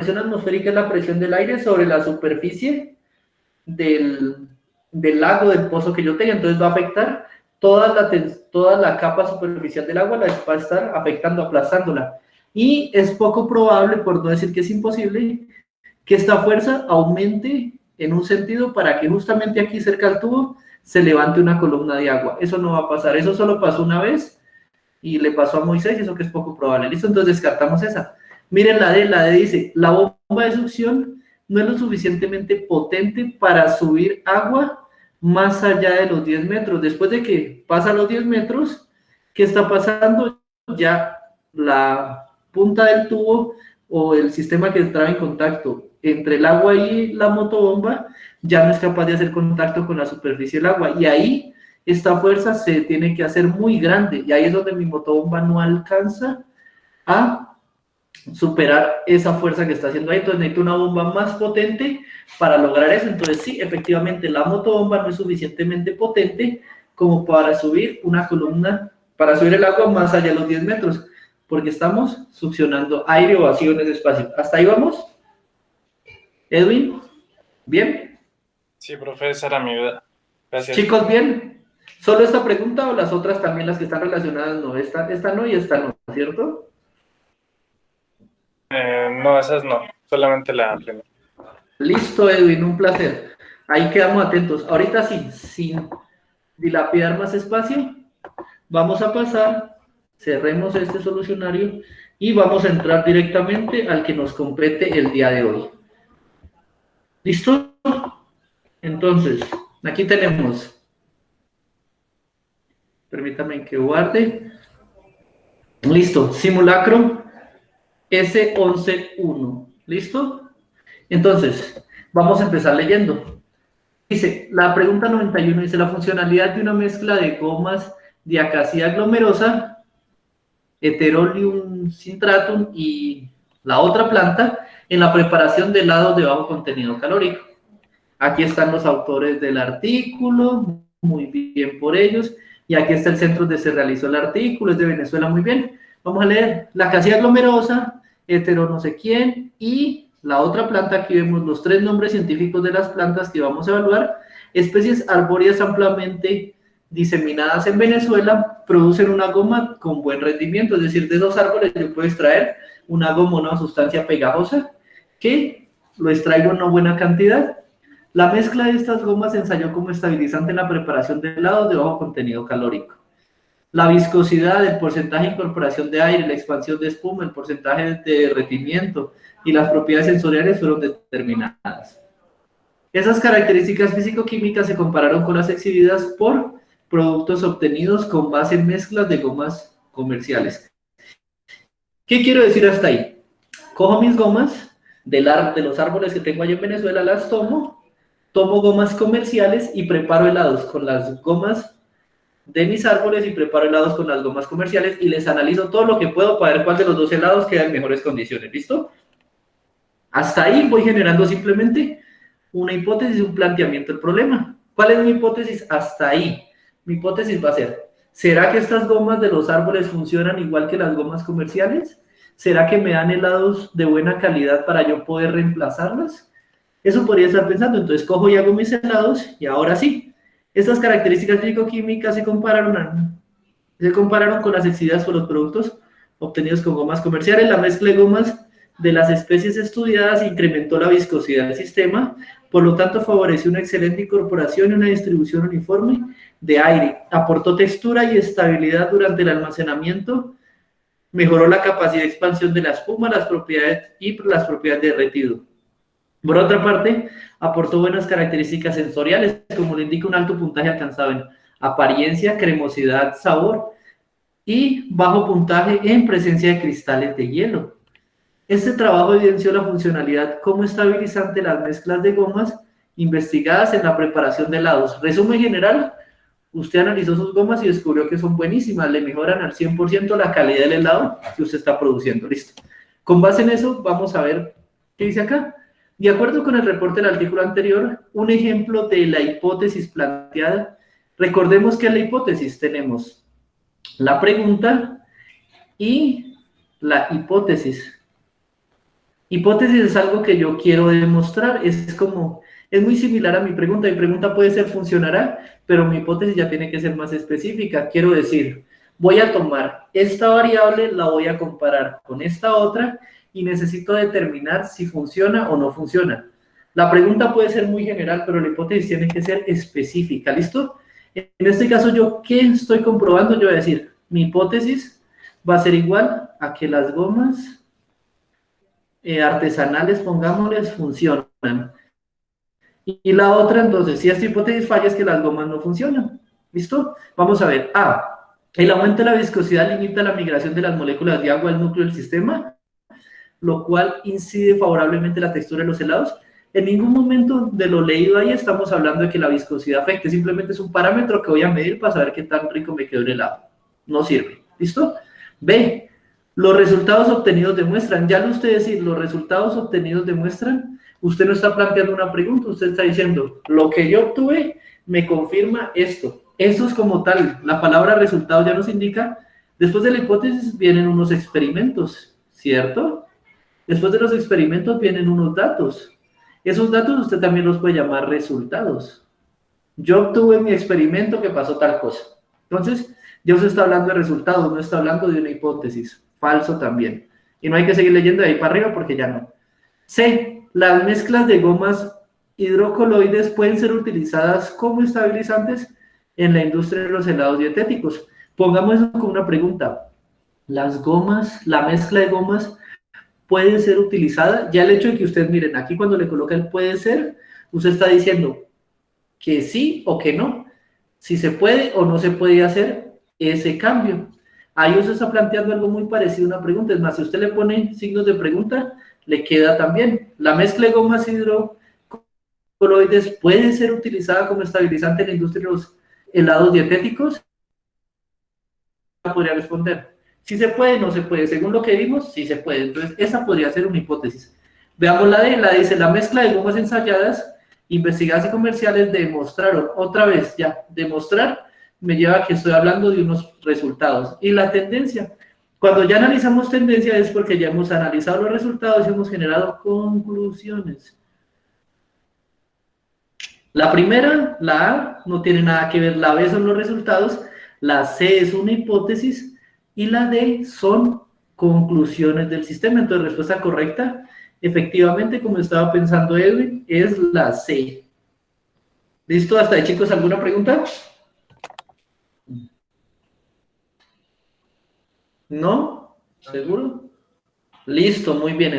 atmosférica es la presión del aire sobre la superficie del lago, del pozo que yo tenga, entonces va a afectar toda la capa superficial del agua, la va a estar afectando, aplastándola. Y es poco probable, por no decir que es imposible, que esta fuerza aumente en un sentido para que justamente aquí cerca del tubo se levante una columna de agua. Eso no va a pasar, eso solo pasó una vez y le pasó a Moisés y eso que es poco probable. ¿Listo? Entonces descartamos esa. Miren la D dice, la bomba de succión no es lo suficientemente potente para subir agua más allá de los 10 metros. Después de que pasa los 10 metros, ¿qué está pasando? Ya la punta del tubo o el sistema que entraba en contacto entre el agua y la motobomba ya no es capaz de hacer contacto con la superficie del agua y ahí esta fuerza se tiene que hacer muy grande y ahí es donde mi motobomba no alcanza a superar esa fuerza que está haciendo ahí, entonces necesito una bomba más potente para lograr eso. Entonces sí, efectivamente la motobomba no es suficientemente potente como para subir una columna, para subir el agua más allá de los 10 metros, porque estamos succionando aire o vacío en ese espacio. ¿Hasta ahí vamos? Edwin, ¿bien? Sí, profe, esa era mi duda. Gracias. Chicos, ¿bien? ¿Solo esta pregunta o las otras también, las que están relacionadas? No, esta no y esta no, ¿cierto? No, esas no, solamente la primera. Listo, Edwin, un placer. Ahí quedamos atentos. Ahorita sí, sin dilapidar más espacio, vamos a pasar, cerremos este solucionario y vamos a entrar directamente al que nos compete el día de hoy. ¿Listo? Entonces, aquí tenemos, permítame que guarde. Listo, simulacro S11.1. ¿Listo? Entonces, vamos a empezar leyendo. Dice, la pregunta 91 dice, la funcionalidad de una mezcla de gomas de acacia glomerosa, Heterolium cintratum y la otra planta en la preparación de helados de bajo contenido calórico. Aquí están los autores del artículo, muy bien por ellos, y aquí está el centro donde se realizó el artículo, es de Venezuela, muy bien. Vamos a leer, la acacia glomerosa, hetero no sé quién, y la otra planta, aquí vemos los 3 nombres científicos de las plantas que vamos a evaluar, especies arbóreas ampliamente diseminadas en Venezuela, producen una goma con buen rendimiento, es decir, de esos árboles yo puedo extraer una goma, una sustancia pegajosa, que lo extraigo en una buena cantidad. La mezcla de estas gomas se ensayó como estabilizante en la preparación de helados de bajo contenido calórico. La viscosidad, el porcentaje de incorporación de aire, la expansión de espuma, el porcentaje de derretimiento y las propiedades sensoriales fueron determinadas. Esas características físico-químicas se compararon con las exhibidas por productos obtenidos con base en mezclas de gomas comerciales. ¿Qué quiero decir hasta ahí? Cojo mis gomas de los árboles que tengo allá en Venezuela, las tomo gomas comerciales y preparo helados con las gomas de mis árboles y preparo helados con las gomas comerciales y les analizo todo lo que puedo para ver cuál de los 2 helados queda en mejores condiciones, ¿listo? Hasta ahí voy generando simplemente una hipótesis y un planteamiento del problema. ¿Cuál es mi hipótesis? Hasta ahí. Mi hipótesis va a ser, ¿será que estas gomas de los árboles funcionan igual que las gomas comerciales? ¿Será que me dan helados de buena calidad para yo poder reemplazarlas? Eso podría estar pensando, entonces cojo y hago mis helados y ahora sí, estas características físico-químicas se compararon con las exigidas por los productos obtenidos con gomas comerciales. La mezcla de gomas de las especies estudiadas incrementó la viscosidad del sistema, por lo tanto favoreció una excelente incorporación y una distribución uniforme de aire, aportó textura y estabilidad durante el almacenamiento, mejoró la capacidad de expansión de la espuma, las propiedades de derretido. Por otra parte, aportó buenas características sensoriales, como le indica un alto puntaje alcanzado en apariencia, cremosidad, sabor y bajo puntaje en presencia de cristales de hielo. Este trabajo evidenció la funcionalidad como estabilizante de las mezclas de gomas investigadas en la preparación de helados. Resumen general, usted analizó sus gomas y descubrió que son buenísimas, le mejoran al 100% la calidad del helado que usted está produciendo. Listo. Con base en eso, vamos a ver qué dice acá. De acuerdo con el reporte del artículo anterior, un ejemplo de la hipótesis planteada, recordemos que en la hipótesis tenemos la pregunta y la hipótesis. Hipótesis es algo que yo quiero demostrar, es muy similar a mi pregunta puede ser funcionará, pero mi hipótesis ya tiene que ser más específica. Quiero decir, voy a tomar esta variable, la voy a comparar con esta otra y necesito determinar si funciona o no funciona. La pregunta puede ser muy general, pero la hipótesis tiene que ser específica, ¿listo? En este caso, ¿yo qué estoy comprobando? Yo voy a decir, mi hipótesis va a ser igual a que las gomas artesanales, pongámosles, funcionan. Y la otra, entonces, si esta hipótesis falla, es que las gomas no funcionan. ¿Listo? Vamos a ver. A. El aumento de la viscosidad limita la migración de las moléculas de agua al núcleo del sistema, lo cual incide favorablemente la textura de los helados. En ningún momento de lo leído ahí estamos hablando de que la viscosidad afecte, simplemente es un parámetro que voy a medir para saber qué tan rico me quedó el helado. No sirve. ¿Listo? B. Los resultados obtenidos demuestran, ya lo usted decir, los resultados obtenidos demuestran, usted no está planteando una pregunta, usted está diciendo, lo que yo obtuve me confirma esto. Eso es como tal, la palabra resultado ya nos indica, después de la hipótesis vienen unos experimentos, ¿cierto? Después de los experimentos vienen unos datos. Esos datos usted también los puede llamar resultados. Yo obtuve en mi experimento que pasó tal cosa. Entonces, ya usted está hablando de resultados, no está hablando de una hipótesis. Falso también. Y no hay que seguir leyendo de ahí para arriba porque ya no. C. Las mezclas de gomas hidrocoloides pueden ser utilizadas como estabilizantes en la industria de los helados dietéticos. Pongamos eso como una pregunta. Las gomas, la mezcla de gomas puede ser utilizada. Ya el hecho de que ustedes miren, aquí cuando le coloca el puede ser, usted está diciendo que sí o que no, si se puede o no se puede hacer ese cambio. Ahí usted está planteando algo muy parecido a una pregunta, es más, si usted le pone signos de pregunta, le queda también. La mezcla de gomas hidrocoloides puede ser utilizada como estabilizante en la industria de los helados dietéticos. Podría responder, si se puede, no se puede, según lo que vimos, sí se puede, entonces esa podría ser una hipótesis. Veamos la D, la dice, la mezcla de gomas ensayadas, investigadas y comerciales demostraron, otra vez ya, demostrar, me lleva a que estoy hablando de unos resultados. Y la tendencia, cuando ya analizamos tendencia es porque ya hemos analizado los resultados y hemos generado conclusiones. La primera, la A, no tiene nada que ver, la B son los resultados, la C es una hipótesis y la D son conclusiones del sistema. Entonces, respuesta correcta, efectivamente, como estaba pensando Edwin, es la C. ¿Listo? ¿Hasta ahí, chicos? ¿Alguna pregunta? ¿No? ¿Seguro? Listo, muy bien.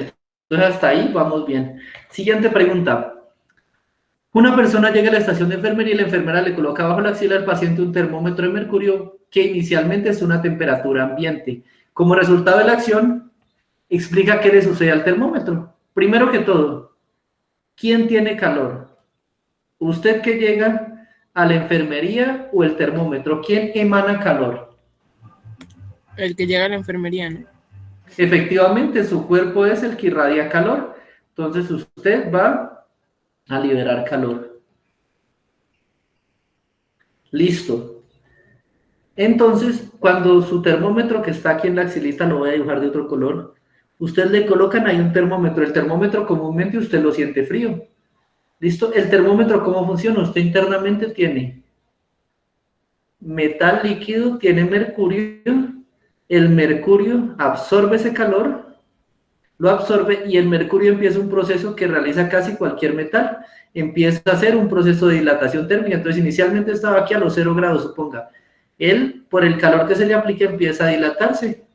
Entonces, hasta ahí vamos bien. Siguiente pregunta. Una persona llega a la estación de enfermería y la enfermera le coloca bajo la axila al paciente un termómetro de mercurio que inicialmente es una temperatura ambiente. Como resultado de la acción, explica qué le sucede al termómetro. Primero que todo, ¿quién tiene calor? ¿Usted que llega a la enfermería o el termómetro? ¿Quién emana calor? El que llega a la enfermería, ¿no? Efectivamente, su cuerpo es el que irradia calor. Entonces usted va a liberar calor. Listo. Entonces, cuando su termómetro que está aquí en la axilita, lo voy a dibujar de otro color, usted le colocan ahí un termómetro. El termómetro comúnmente usted lo siente frío. ¿Listo? El termómetro, ¿cómo funciona? Usted internamente tiene metal líquido, tiene mercurio. El mercurio absorbe ese calor, lo absorbe y el mercurio empieza un proceso que realiza casi cualquier metal. Empieza a hacer un proceso de dilatación térmica. Entonces, inicialmente estaba aquí a los 0 grados, suponga. Él, por el calor que se le aplica, empieza a dilatarse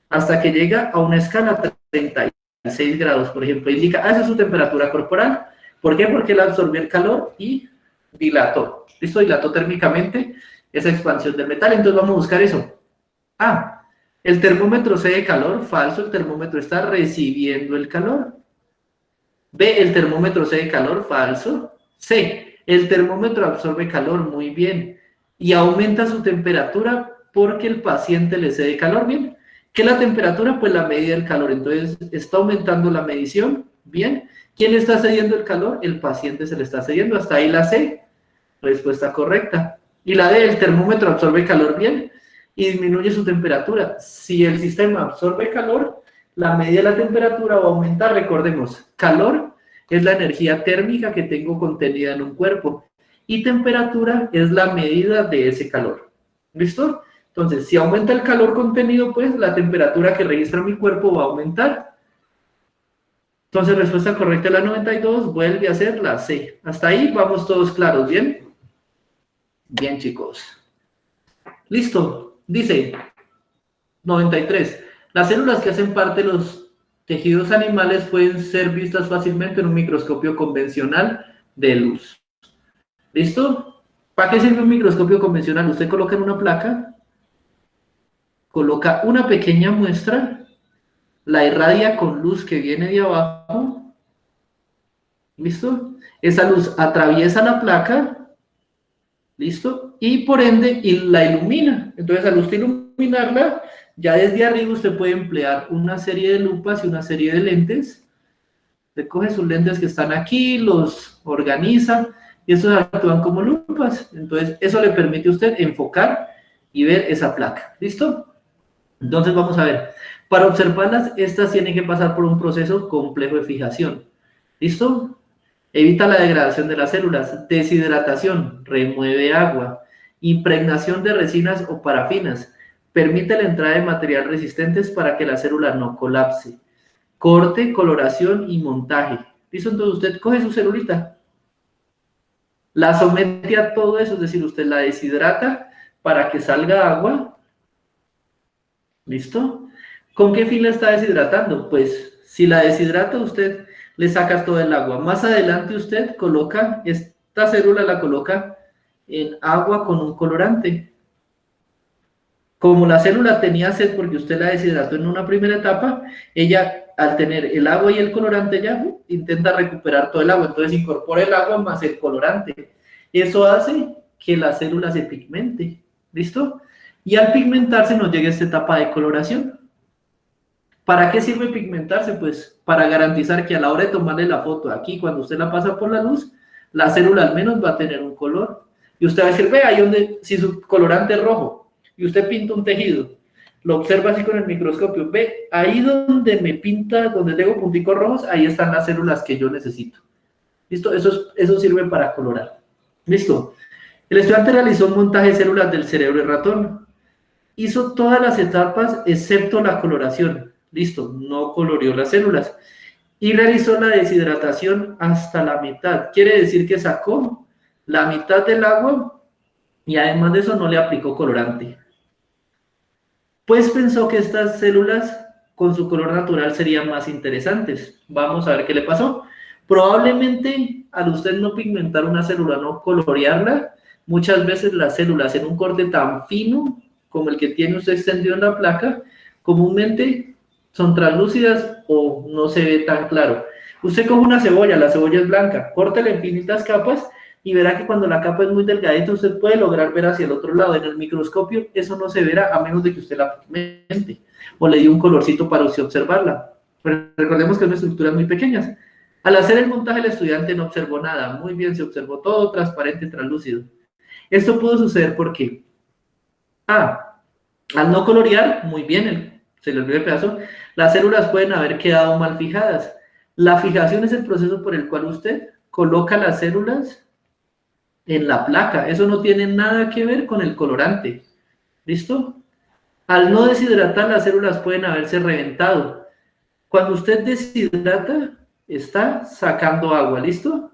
hasta que llega a una escala 36 grados, por ejemplo. Indica, esa es su temperatura corporal. ¿Por qué? Porque él absorbió el calor y dilató. ¿Listo? Dilató térmicamente esa expansión del metal. Entonces, vamos a buscar eso. A. El termómetro cede calor. Falso. El termómetro está recibiendo el calor. B. El termómetro cede calor. Falso. C. El termómetro absorbe calor. Muy bien. Y aumenta su temperatura porque el paciente le cede calor. Bien. ¿Qué es la temperatura? Pues la medida del calor. Entonces, está aumentando la medición. Bien. ¿Quién le está cediendo el calor? El paciente se le está cediendo. Hasta ahí la C. Respuesta correcta. Y la D. El termómetro absorbe calor. Bien. Y disminuye su temperatura. Si el sistema absorbe calor, la medida de la temperatura va a aumentar. Recordemos, calor es la energía térmica que tengo contenida en un cuerpo y temperatura es la medida de ese calor. ¿Listo? Entonces, si aumenta el calor contenido, pues la temperatura que registra mi cuerpo va a aumentar. Entonces, respuesta correcta es la 92, vuelve a ser la C. Hasta ahí vamos todos claros, ¿bien? Bien, chicos. Listo. Dice 93. Las células que hacen parte de los tejidos animales pueden ser vistas fácilmente en un microscopio convencional de luz. ¿Listo? ¿Para qué sirve un microscopio convencional? Usted coloca en una placa, coloca una pequeña muestra, la irradia con luz que viene de abajo. ¿Listo? Esa luz atraviesa la placa. ¿Listo? Y por ende la ilumina. Entonces, al usted iluminarla, ya desde arriba usted puede emplear una serie de lupas y una serie de lentes. Usted coge sus lentes que están aquí, los organiza y esos actúan como lupas. Entonces, eso le permite a usted enfocar y ver esa placa. ¿Listo? Entonces, vamos a ver. Para observarlas, estas tienen que pasar por un proceso complejo de fijación. ¿Listo? Evita la degradación de las células, deshidratación, remueve agua, impregnación de resinas o parafinas, permite la entrada de materiales resistentes para que la célula no colapse, corte, coloración y montaje. ¿Listo? Entonces usted coge su celulita, la somete a todo eso, es decir, usted la deshidrata para que salga agua. ¿Listo? ¿Con qué fin la está deshidratando? Pues si la deshidrata usted le saca todo el agua. Más adelante usted coloca, esta célula la coloca en agua con un colorante. Como la célula tenía sed porque usted la deshidrató en una primera etapa, ella al tener el agua y el colorante ya intenta recuperar todo el agua, entonces incorpora el agua más el colorante. Eso hace que la célula se pigmente, ¿listo? Y al pigmentarse nos llega esta etapa de coloración. ¿Para qué sirve pigmentarse? Pues para garantizar que a la hora de tomarle la foto aquí, cuando usted la pasa por la luz, la célula al menos va a tener un color. Y usted va a decir, ve, ahí donde, si su colorante es rojo, y usted pinta un tejido, lo observa así con el microscopio, ve, ahí donde me pinta, donde tengo punticos rojos, ahí están las células que yo necesito. ¿Listo? Eso sirve para colorar. ¿Listo? El estudiante realizó un montaje de células del cerebro del ratón. Hizo todas las etapas excepto la coloración. Listo, no coloreó las células. Y realizó la deshidratación hasta la mitad. Quiere decir que sacó la mitad del agua y además de eso no le aplicó colorante. Pues pensó que estas células con su color natural serían más interesantes. Vamos a ver qué le pasó. Probablemente al usted no pigmentar una célula, no colorearla, muchas veces las células en un corte tan fino como el que tiene usted extendido en la placa, comúnmente son translúcidas o no se ve tan claro. Usted coge una cebolla, la cebolla es blanca, córtela en infinitas capas y verá que cuando la capa es muy delgadita usted puede lograr ver hacia el otro lado. En el microscopio eso no se verá a menos de que usted la pigmente o le dé un colorcito para usted observarla. Pero recordemos que son estructuras muy pequeñas. Al hacer el montaje el estudiante no observó nada. Muy bien, se observó todo transparente, translúcido. Esto pudo suceder porque al no colorear, muy bien, se le olvidó el pedazo, las células pueden haber quedado mal fijadas. La fijación es el proceso por el cual usted coloca las células en la placa. Eso no tiene nada que ver con el colorante. ¿Listo? Al no deshidratar, las células pueden haberse reventado. Cuando usted deshidrata, está sacando agua, ¿listo?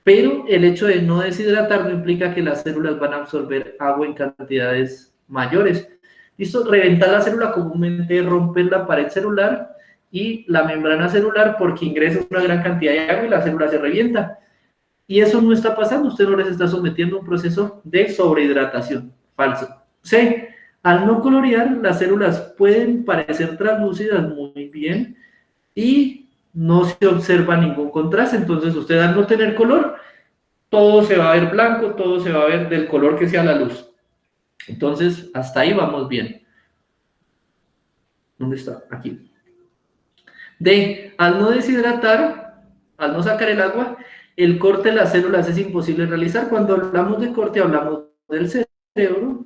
Pero el hecho de no deshidratar no implica que las células van a absorber agua en cantidades mayores. ¿Listo? Reventar la célula comúnmente romper la pared celular y la membrana celular porque ingresa una gran cantidad de agua y la célula se revienta. Y eso no está pasando, usted no les está sometiendo a un proceso de sobrehidratación. Falso. C. Al no colorear, las células pueden parecer translúcidas muy bien y no se observa ningún contraste. Entonces usted al no tener color, todo se va a ver blanco, todo se va a ver del color que sea la luz. Entonces, hasta ahí vamos bien. ¿Dónde está? Aquí. D. Al no deshidratar, al no sacar el agua, el corte de las células es imposible realizar. Cuando hablamos de corte, hablamos del cerebro.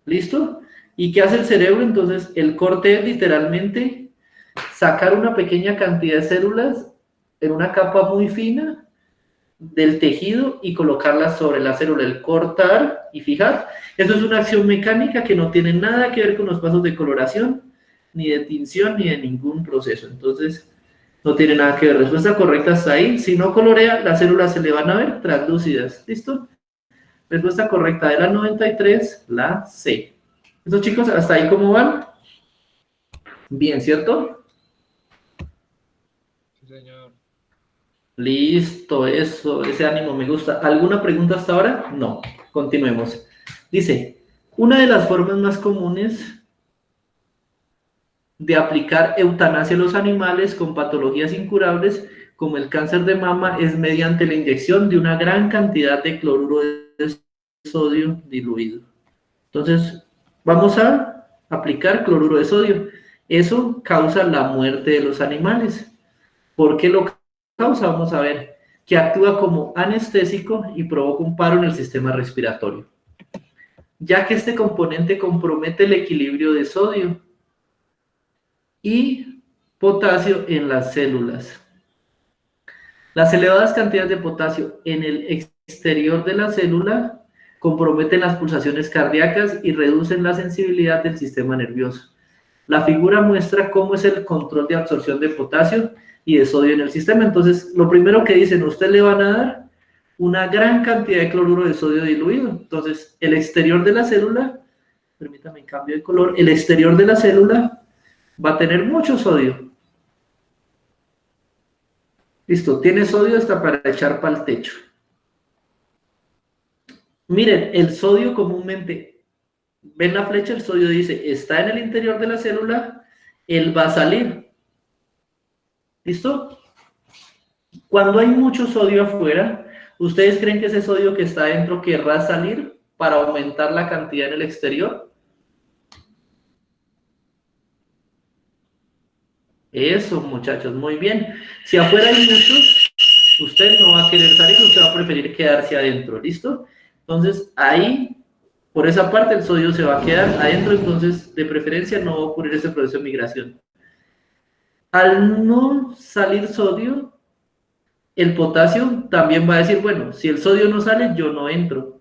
¿Listo? ¿Y qué hace el cerebro? Entonces, el corte es literalmente sacar una pequeña cantidad de células en una capa muy fina del tejido y colocarlas sobre la célula, el cortar y fijar. Eso es una acción mecánica que no tiene nada que ver con los pasos de coloración, ni de tinción, ni de ningún proceso. Entonces, no tiene nada que ver. Respuesta correcta está ahí. Si no colorea, las células se le van a ver translúcidas. ¿Listo? Respuesta correcta de la 93, la C. ¿Estos chicos hasta ahí cómo van? Bien, ¿cierto? Sí, señor. Listo, eso, ese ánimo me gusta. ¿Alguna pregunta hasta ahora? No, continuemos. Dice, una de las formas más comunes de aplicar eutanasia a los animales con patologías incurables, como el cáncer de mama, es mediante la inyección de una gran cantidad de cloruro de sodio diluido. Entonces, vamos a aplicar cloruro de sodio. Eso causa la muerte de los animales. ¿Por qué lo causa? Vamos a ver, que actúa como anestésico y provoca un paro en el sistema respiratorio, ya que este componente compromete el equilibrio de sodio y potasio en las células. Las elevadas cantidades de potasio en el exterior de la célula comprometen las pulsaciones cardíacas y reducen la sensibilidad del sistema nervioso. La figura muestra cómo es el control de absorción de potasio y de sodio en el sistema. Entonces, lo primero que dicen, usted le van a dar una gran cantidad de cloruro de sodio diluido. Entonces, el exterior de la célula, permítame cambio de color, el exterior de la célula va a tener mucho sodio. Listo, tiene sodio hasta para echar para el techo. Miren, el sodio comúnmente, ven la flecha, el sodio dice, está en el interior de la célula, él va a salir. ¿Listo? Cuando hay mucho sodio afuera, ¿ustedes creen que ese sodio que está adentro querrá salir para aumentar la cantidad en el exterior? Eso, muchachos, muy bien. Si afuera hay mucho, usted no va a querer salir, usted va a preferir quedarse adentro, ¿listo? Entonces, ahí, por esa parte, el sodio se va a quedar adentro, entonces, de preferencia, no va a ocurrir ese proceso de migración. Al no salir sodio, el potasio también va a decir, bueno, si el sodio no sale, yo no entro.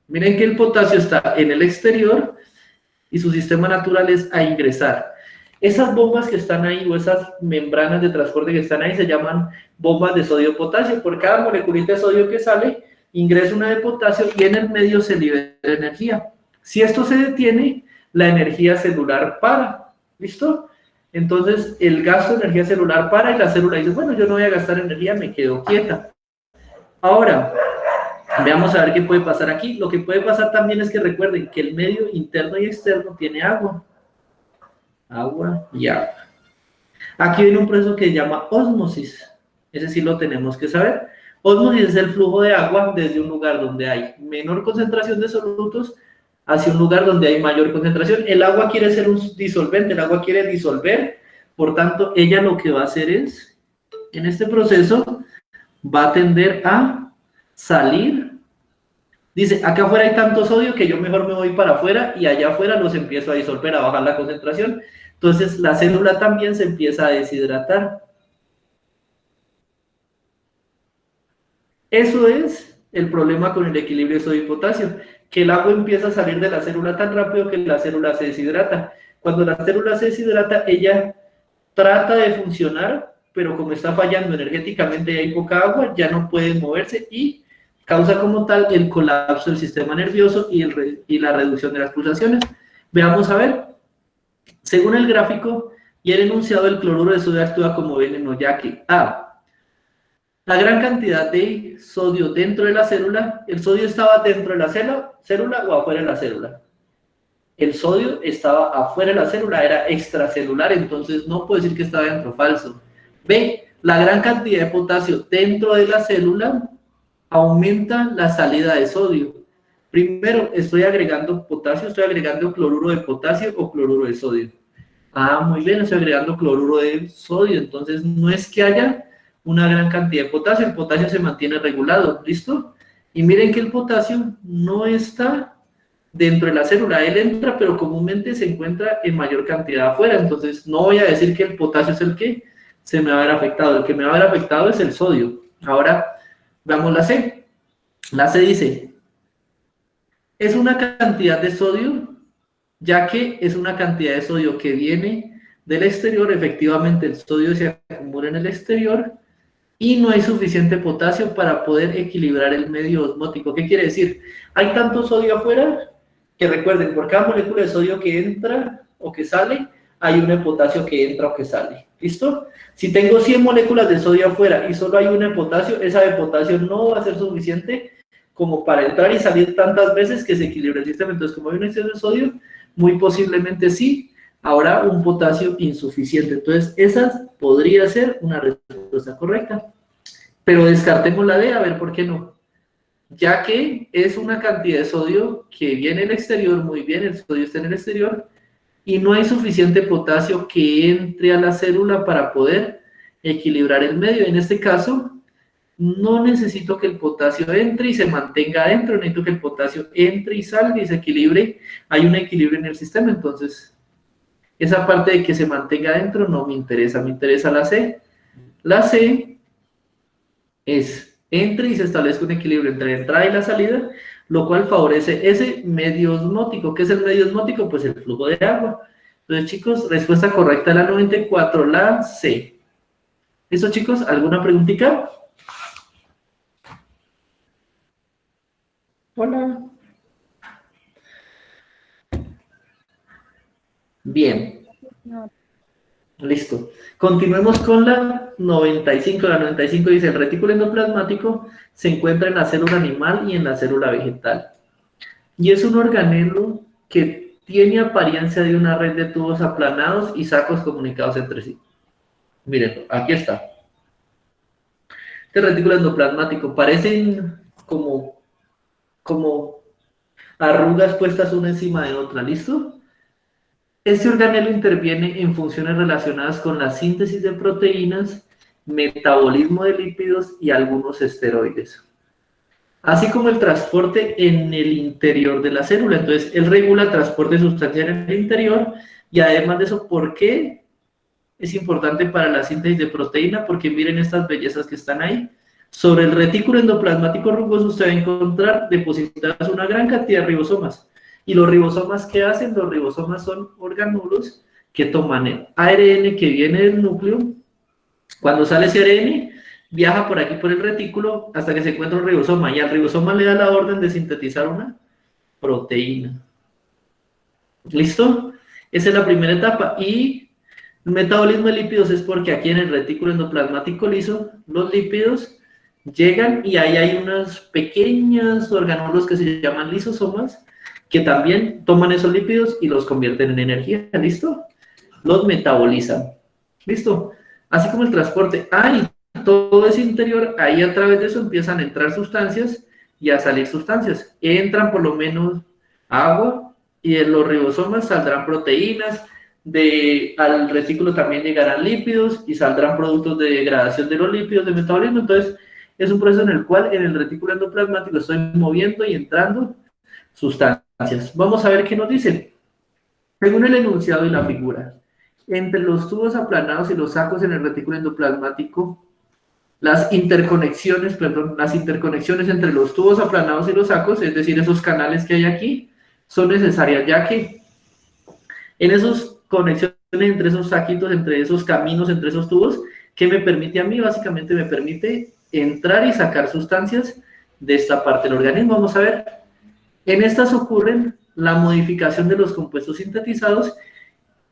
Miren que el potasio está en el exterior y su sistema natural es a ingresar. Esas bombas que están ahí o esas membranas de transporte que están ahí se llaman bombas de sodio-potasio. Por cada moleculita de sodio que sale, ingresa una de potasio y en el medio se libera energía. Si esto se detiene, la energía celular para. ¿Listo? Entonces, el gasto de energía celular para y la célula dice, bueno, yo no voy a gastar energía, me quedo quieta. Ahora, veamos a ver qué puede pasar aquí. Lo que puede pasar también es que recuerden que el medio interno y externo tiene agua. Agua y agua. Aquí viene un proceso que se llama ósmosis. Ese sí lo tenemos que saber. Ósmosis es el flujo de agua desde un lugar donde hay menor concentración de solutos hacia un lugar donde hay mayor concentración. El agua quiere ser un disolvente, el agua quiere disolver, por tanto, ella lo que va a hacer es, en este proceso, va a tender a salir. Dice, acá afuera hay tanto sodio que yo mejor me voy para afuera y allá afuera los empiezo a disolver, a bajar la concentración. Entonces, la célula también se empieza a deshidratar. Eso es el problema con el equilibrio de sodio y potasio, que el agua empieza a salir de la célula tan rápido que la célula se deshidrata. Cuando la célula se deshidrata, ella trata de funcionar, pero como está fallando energéticamente y hay poca agua, ya no puede moverse y causa como tal el colapso del sistema nervioso y la reducción de las pulsaciones. Veamos a ver. Según el gráfico y el enunciado, el cloruro de sodio actúa como veneno, ya que la gran cantidad de sodio dentro de la célula, ¿el sodio estaba dentro de la célula o afuera de la célula? El sodio estaba afuera de la célula, era extracelular, entonces no puedo decir que estaba dentro, falso. B, la gran cantidad de potasio dentro de la célula aumenta la salida de sodio. Primero, estoy agregando potasio, estoy agregando cloruro de potasio o cloruro de sodio. Muy bien, estoy agregando cloruro de sodio, entonces no es que haya una gran cantidad de potasio, el potasio se mantiene regulado, ¿listo? Y miren que el potasio no está dentro de la célula. Él entra, pero comúnmente se encuentra en mayor cantidad afuera. Entonces, no voy a decir que el potasio es el que se me va a ver afectado. El que me va a ver afectado es el sodio. Ahora, veamos la C. La C dice, es una cantidad de sodio, ya que es una cantidad de sodio que viene del exterior. Efectivamente, el sodio se acumula en el exterior y no hay suficiente potasio para poder equilibrar el medio osmótico. ¿Qué quiere decir? Hay tanto sodio afuera que, recuerden, por cada molécula de sodio que entra o que sale, hay una de potasio que entra o que sale. ¿Listo? Si tengo 100 moléculas de sodio afuera y solo hay una de potasio, esa de potasio no va a ser suficiente como para entrar y salir tantas veces que se equilibre el sistema. Entonces, como hay un exceso de sodio, muy posiblemente sí habrá un potasio insuficiente. Entonces, esa podría ser una respuesta correcta. Pero descartemos la D, a ver por qué no. Ya que es una cantidad de sodio que viene del exterior, muy bien, el sodio está en el exterior, y no hay suficiente potasio que entre a la célula para poder equilibrar el medio. En este caso, no necesito que el potasio entre y se mantenga adentro, necesito que el potasio entre y salga y se equilibre. Hay un equilibrio en el sistema, entonces esa parte de que se mantenga adentro no me interesa, me interesa la C. La C es entre y se establezca un equilibrio entre la entrada y la salida, lo cual favorece ese medio osmótico. ¿Qué es el medio osmótico? Pues el flujo de agua. Entonces, chicos, respuesta correcta la 94, la C. ¿Listo, chicos? ¿Alguna preguntita? Hola. Bien. Listo. Continuemos con la 95. La 95 dice, el retículo endoplasmático se encuentra en la célula animal y en la célula vegetal. Y es un organelo que tiene apariencia de una red de tubos aplanados y sacos comunicados entre sí. Miren, aquí está. Este retículo endoplasmático parecen como arrugas puestas una encima de otra. ¿Listo? Este organelo interviene en funciones relacionadas con la síntesis de proteínas, metabolismo de lípidos y algunos esteroides, así como el transporte en el interior de la célula. Entonces, él regula el transporte de sustancias en el interior y además de eso, ¿por qué es importante para la síntesis de proteína? Porque miren estas bellezas que están ahí. Sobre el retículo endoplasmático rugoso usted va a encontrar depositadas una gran cantidad de ribosomas. ¿Y los ribosomas qué hacen? Los ribosomas son organulos que toman el ARN que viene del núcleo. Cuando sale ese ARN, viaja por aquí por el retículo hasta que se encuentra un ribosoma, y al ribosoma le da la orden de sintetizar una proteína. ¿Listo? Esa es la primera etapa. Y el metabolismo de lípidos es porque aquí en el retículo endoplasmático liso, los lípidos llegan y ahí hay unos pequeños organulos que se llaman lisosomas, que también toman esos lípidos y los convierten en energía. ¿Listo? Los metabolizan. ¿Listo? Así como el transporte. Y todo ese interior, ahí a través de eso empiezan a entrar sustancias y a salir sustancias. Entran por lo menos agua y de los ribosomas saldrán proteínas, al retículo también llegarán lípidos y saldrán productos de degradación de los lípidos, de metabolismo. Entonces, es un proceso en el cual en el retículo endoplasmático estoy moviendo y entrando sustancias. Vamos a ver qué nos dicen. Según el enunciado y la figura, entre los tubos aplanados y los sacos en el retículo endoplasmático, las interconexiones entre los tubos aplanados y los sacos, es decir, esos canales que hay aquí, son necesarias, ya que en esas conexiones entre esos saquitos, entre esos caminos, entre esos tubos, ¿qué me permite a mí? Básicamente me permite entrar y sacar sustancias de esta parte del organismo. Vamos a ver. En estas ocurren la modificación de los compuestos sintetizados,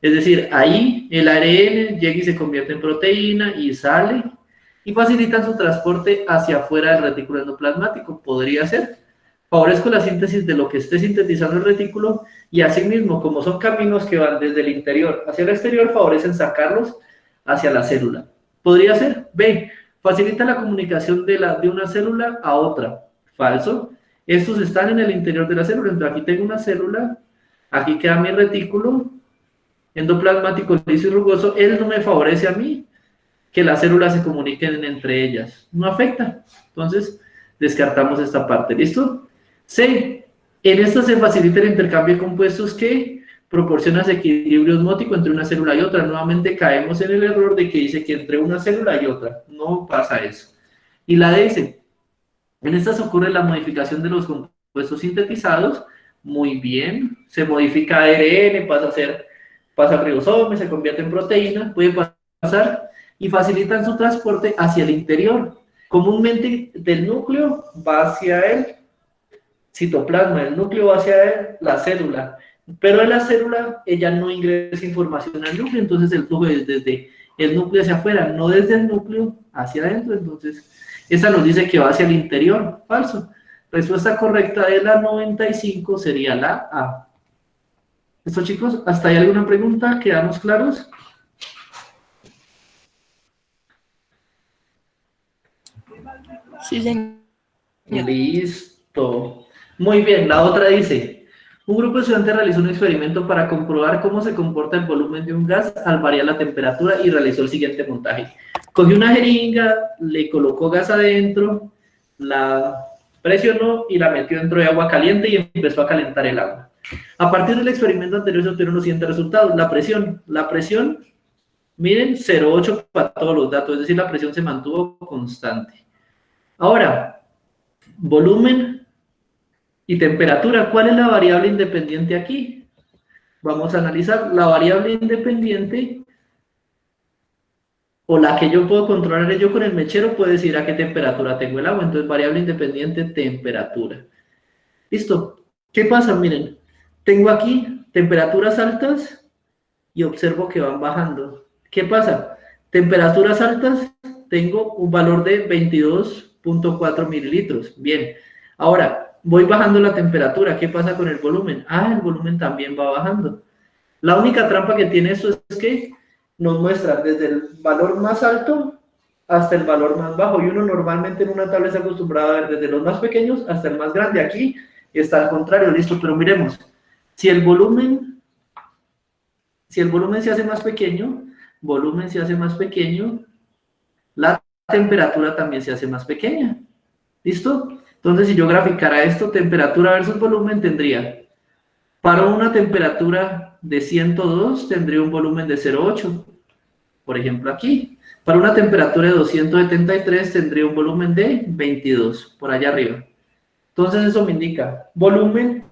es decir, ahí el ARN llega y se convierte en proteína y sale, y facilitan su transporte hacia afuera del retículo endoplasmático. Podría ser. Favorezco la síntesis de lo que esté sintetizando el retículo, y asimismo, como son caminos que van desde el interior hacia el exterior, favorecen sacarlos hacia la célula. Podría ser. B. Facilita la comunicación de una célula a otra. Falso. Estos están en el interior de la célula. Entonces, aquí tengo una célula, aquí queda mi retículo endoplasmático liso y rugoso. Él no me favorece a mí que las células se comuniquen entre ellas. No afecta. Entonces, descartamos esta parte. ¿Listo? C. En esta se facilita el intercambio de compuestos que proporciona equilibrio osmótico entre una célula y otra. Nuevamente caemos en el error de que dice que entre una célula y otra. No pasa eso. Y la D dice, en estas ocurre la modificación de los compuestos sintetizados. Muy bien. Se modifica ARN, pasa al ribosoma, se convierte en proteína, puede pasar y facilitan su transporte hacia el interior. Comúnmente del núcleo va hacia el citoplasma, el núcleo va hacia la célula, pero en la célula ella no ingresa información al núcleo, entonces el flujo es desde el núcleo hacia afuera, no desde el núcleo hacia adentro, entonces esa nos dice que va hacia el interior. Falso. Respuesta correcta de la 95 sería la A. ¿Listo, chicos? ¿Hasta ahí alguna pregunta? ¿Quedamos claros? Sí, señor. Listo. Muy bien, la otra dice, un grupo de estudiantes realizó un experimento para comprobar cómo se comporta el volumen de un gas al variar la temperatura y realizó el siguiente montaje. Cogió una jeringa, le colocó gas adentro, la presionó y la metió dentro de agua caliente y empezó a calentar el agua. A partir del experimento anterior se obtuvieron los siguientes resultados. La presión, miren, 0,8 para todos los datos, es decir, la presión se mantuvo constante. Ahora, volumen y temperatura. ¿Cuál es la variable independiente aquí? Vamos a analizar la variable independiente o la que yo puedo controlar yo con el mechero, puedo decir a qué temperatura tengo el agua. Entonces, variable independiente, temperatura. ¿Listo? ¿Qué pasa? Miren, tengo aquí temperaturas altas y observo que van bajando. ¿Qué pasa? Temperaturas altas, tengo un valor de 22.4 mililitros. Bien. Ahora, voy bajando la temperatura. ¿Qué pasa con el volumen? Ah, el volumen también va bajando. La única trampa que tiene esto es que nos muestra desde el valor más alto hasta el valor más bajo. Y uno normalmente en una tabla está acostumbrado a ver desde los más pequeños hasta el más grande. Aquí está al contrario, listo, pero miremos. Si el volumen se hace más pequeño, la temperatura también se hace más pequeña. ¿Listo? Entonces, si yo graficara esto, temperatura versus volumen, tendría, para una temperatura de 102, tendría un volumen de 0,8. Por ejemplo, aquí. Para una temperatura de 273, tendría un volumen de 22, por allá arriba. Entonces, eso me indica volumen,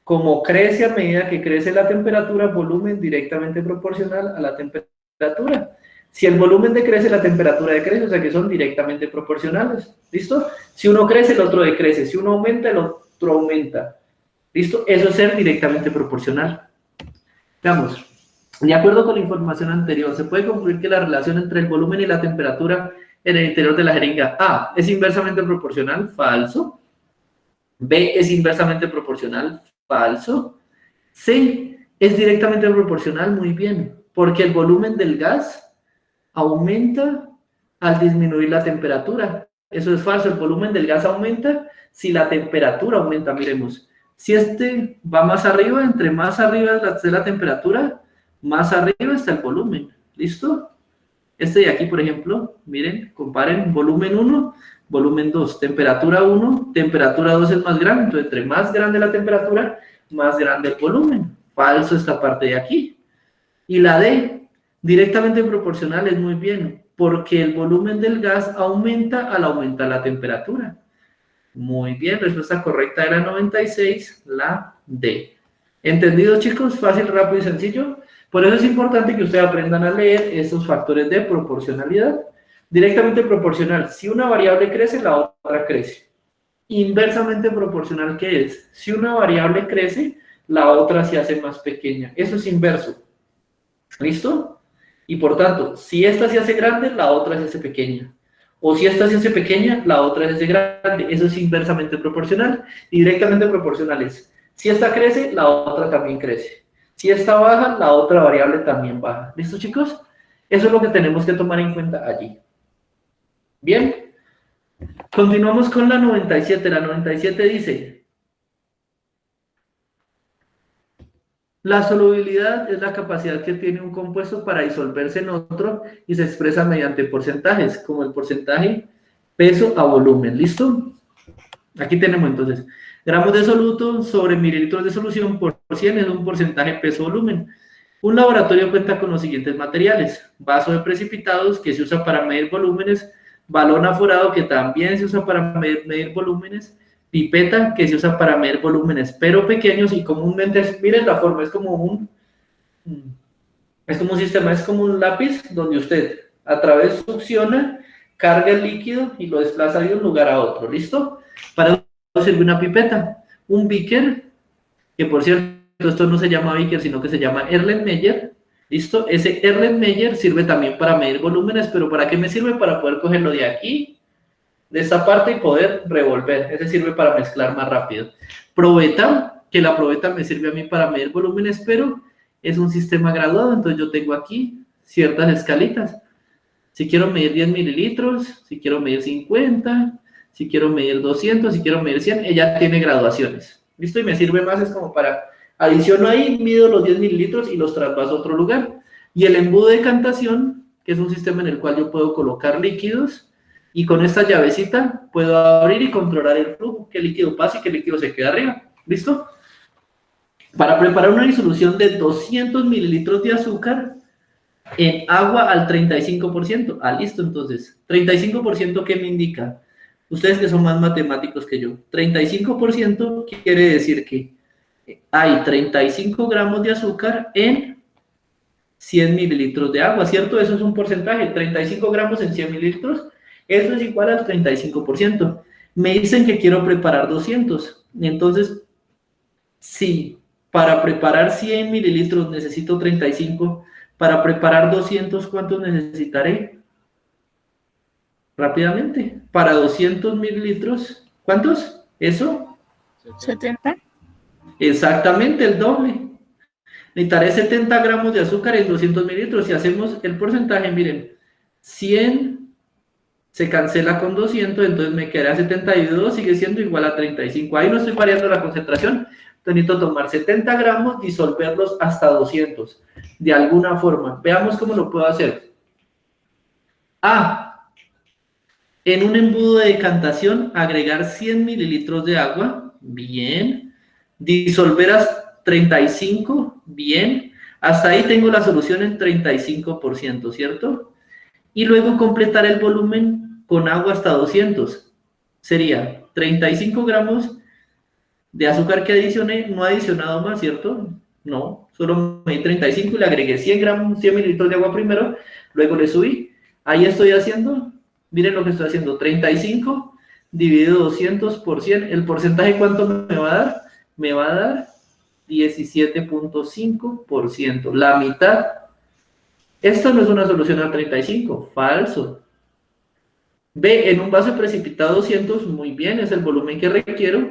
como crece a medida que crece la temperatura, volumen directamente proporcional a la temperatura. Si el volumen decrece, la temperatura decrece, o sea que son directamente proporcionales. ¿Listo? Si uno crece, el otro decrece. Si uno aumenta, el otro aumenta. ¿Listo? Eso es ser directamente proporcional. Veamos. De acuerdo con la información anterior, se puede concluir que la relación entre el volumen y la temperatura en el interior de la jeringa A es inversamente proporcional, falso. B es inversamente proporcional, falso. C es directamente proporcional, muy bien, porque el volumen del gas aumenta al disminuir la temperatura. Eso es falso, el volumen del gas aumenta si la temperatura aumenta. Miremos, si este va más arriba, entre más arriba esté la temperatura, más arriba está el volumen. ¿Listo? Este de aquí, por ejemplo, miren, comparen volumen 1, volumen 2, temperatura 1, temperatura 2 es más grande, entonces entre más grande la temperatura, más grande el volumen. Falso esta parte de aquí. Y la D, directamente proporcional, es muy bien, porque el volumen del gas aumenta al aumentar la temperatura. Muy bien, respuesta correcta era 96, la D. ¿Entendido, chicos? Fácil, rápido y sencillo. Por eso es importante que ustedes aprendan a leer estos factores de proporcionalidad. Directamente proporcional, si una variable crece, la otra crece. Inversamente proporcional, ¿qué es? Si una variable crece, la otra se hace más pequeña. Eso es inverso. ¿Listo? Y por tanto, si esta se hace grande, la otra se hace pequeña. O si esta se hace pequeña, la otra se hace grande. Eso es inversamente proporcional. Y directamente proporcional es, si esta crece, la otra también crece. Si esta baja, la otra variable también baja. ¿Listo, chicos? Eso es lo que tenemos que tomar en cuenta allí. Bien. Continuamos con la 97. La 97 dice, la solubilidad es la capacidad que tiene un compuesto para disolverse en otro y se expresa mediante porcentajes, como el porcentaje peso a volumen. ¿Listo? Aquí tenemos entonces Gramos de soluto sobre mililitros de solución por 100 es un porcentaje peso-volumen. Un laboratorio cuenta con los siguientes materiales: vaso de precipitados, que se usa para medir volúmenes; balón aforado, que también se usa para medir volúmenes; pipeta, que se usa para medir volúmenes, pero pequeños, y comúnmente, miren la forma, es como un sistema, es como un lápiz donde usted a través succiona, carga el líquido y lo desplaza de un lugar a otro. ¿Listo? Para eso sirve una pipeta. Un beaker, que por cierto, esto no se llama beaker, sino que se llama Erlenmeyer. ¿Listo? Ese Erlenmeyer sirve también para medir volúmenes, pero ¿para qué me sirve? Para poder cogerlo de aquí, de esta parte, y poder revolver. Ese sirve para mezclar más rápido. Probeta, que la probeta me sirve a mí para medir volúmenes, pero es un sistema graduado, entonces yo tengo aquí ciertas escalitas. Si quiero medir 10 mililitros, si quiero medir 50, si quiero medir 200, si quiero medir 100, ella tiene graduaciones. ¿Listo? Y me sirve más, es como para, adiciono ahí, mido los 10 mililitros y los traspaso a otro lugar. Y el embudo de decantación, que es un sistema en el cual yo puedo colocar líquidos, y con esta llavecita puedo abrir y controlar el flujo, qué líquido pasa y qué líquido se queda arriba. ¿Listo? Para preparar una disolución de 200 mililitros de azúcar en agua al 35%. Ah, listo, entonces, 35%, ¿qué me indica? Ustedes que son más matemáticos que yo, 35% quiere decir que hay 35 gramos de azúcar en 100 mililitros de agua, ¿cierto? Eso es un porcentaje, 35 gramos en 100 mililitros, eso es igual al 35%. Me dicen que quiero preparar 200, entonces, si para preparar 100 mililitros necesito 35, para preparar 200, ¿cuántos necesitaré? Rápidamente, para 200 mililitros, ¿cuántos? ¿Eso? 70. Exactamente, el doble. Necesitaré 70 gramos de azúcar en 200 mililitros. Si hacemos el porcentaje, miren, 100 se cancela con 200, entonces me quedará 72, sigue siendo igual a 35. Ahí no estoy variando la concentración. Entonces necesito tomar 70 gramos, disolverlos hasta 200, de alguna forma. Veamos cómo lo puedo hacer. En un embudo de decantación, agregar 100 mililitros de agua, bien. Disolver a 35, bien. Hasta ahí tengo la solución en 35%, ¿cierto? Y luego completar el volumen con agua hasta 200. Sería 35 gramos de azúcar que adicioné, no he adicionado más, ¿cierto? No, solo me di 35 y le agregué 100 gramos, 100 mililitros de agua primero, luego le subí. Ahí estoy haciendo, miren lo que estoy haciendo, 35 dividido 200 por 100, ¿el porcentaje cuánto me va a dar? Me va a dar 17.5%, la mitad. Esto no es una solución al 35, falso. B, en un vaso precipitado 200, muy bien, es el volumen que requiero.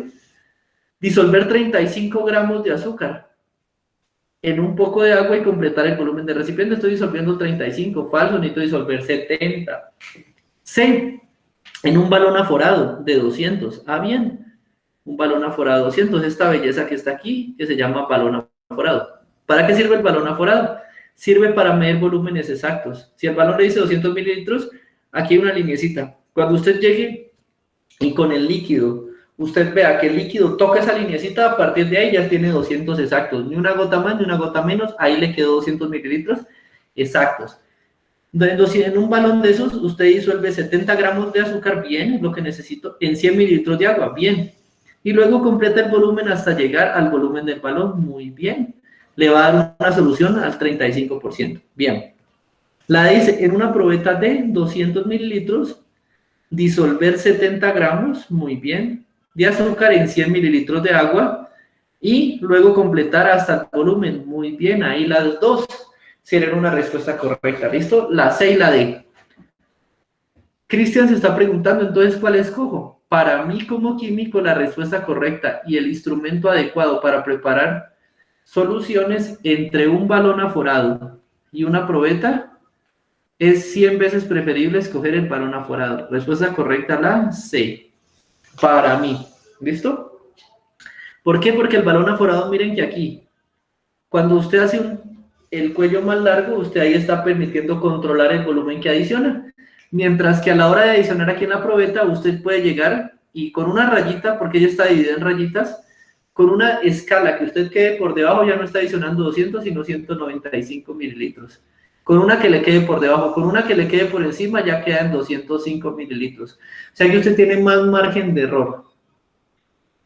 Disolver 35 gramos de azúcar en un poco de agua y completar el volumen del recipiente. Estoy disolviendo 35, falso, necesito disolver 70. C, en un balón aforado de 200. Ah, bien, un balón aforado de 200, esta belleza que está aquí, que se llama balón aforado. ¿Para qué sirve el balón aforado? Sirve para medir volúmenes exactos. Si el balón le dice 200 mililitros, aquí hay una linecita. Cuando usted llegue y con el líquido, usted vea que el líquido toca esa linecita, a partir de ahí ya tiene 200 exactos. Ni una gota más, ni una gota menos, ahí le quedó 200 mililitros exactos. Entonces, en un balón de esos, usted disuelve 70 gramos de azúcar, bien, es lo que necesito, en 100 mililitros de agua, bien. Y luego completa el volumen hasta llegar al volumen del balón, muy bien. Le va a dar una solución al 35%, bien. La dice, en una probeta de 200 mililitros, disolver 70 gramos, muy bien, de azúcar en 100 mililitros de agua y luego completar hasta el volumen, muy bien, ahí las dos serían una respuesta correcta, ¿listo? La C y la D. Cristian se está preguntando, entonces, ¿cuál escojo? Para mí como químico, la respuesta correcta y el instrumento adecuado para preparar soluciones entre un balón aforado y una probeta es 100 veces preferible escoger el balón aforado. Respuesta correcta, la C. Para mí. ¿Listo? ¿Por qué? Porque el balón aforado, miren que aquí, cuando usted hace el cuello más largo, usted ahí está permitiendo controlar el volumen que adiciona. Mientras que a la hora de adicionar aquí en la probeta, usted puede llegar y con una rayita, porque ella está dividida en rayitas, con una escala que usted quede por debajo ya no está adicionando 200, sino 195 mililitros. Con una que le quede por debajo, con una que le quede por encima ya quedan 205 mililitros. O sea que usted tiene más margen de error.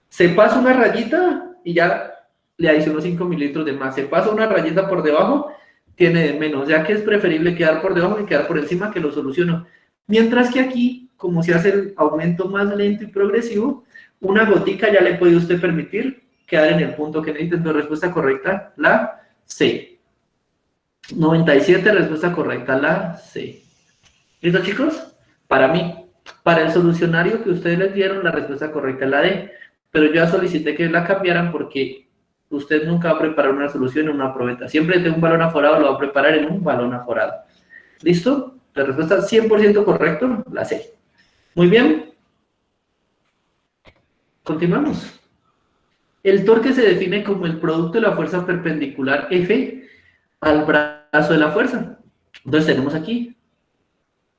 Se pasa una rayita y ya le adicionó 5 mililitros de más. Se pasa una rayita por debajo, tiene de menos, ya que es preferible quedar por debajo que quedar por encima, que lo soluciono. Mientras que aquí, como se hace el aumento más lento y progresivo, una gotica ya le puede usted permitir quedar en el punto que necesita. Entonces, respuesta correcta, la C. 97, respuesta correcta, la C. ¿Listo, chicos? Para mí, para el solucionario que ustedes les dieron, la respuesta correcta es la D. Pero yo ya solicité que la cambiaran porque usted nunca va a preparar una solución en una probeta. Siempre tengo un balón aforado, lo va a preparar en un balón aforado. ¿Listo? La respuesta 100% correcto, la C. Muy bien. Continuamos. El torque se define como el producto de la fuerza perpendicular F al brazo de la fuerza. Entonces tenemos aquí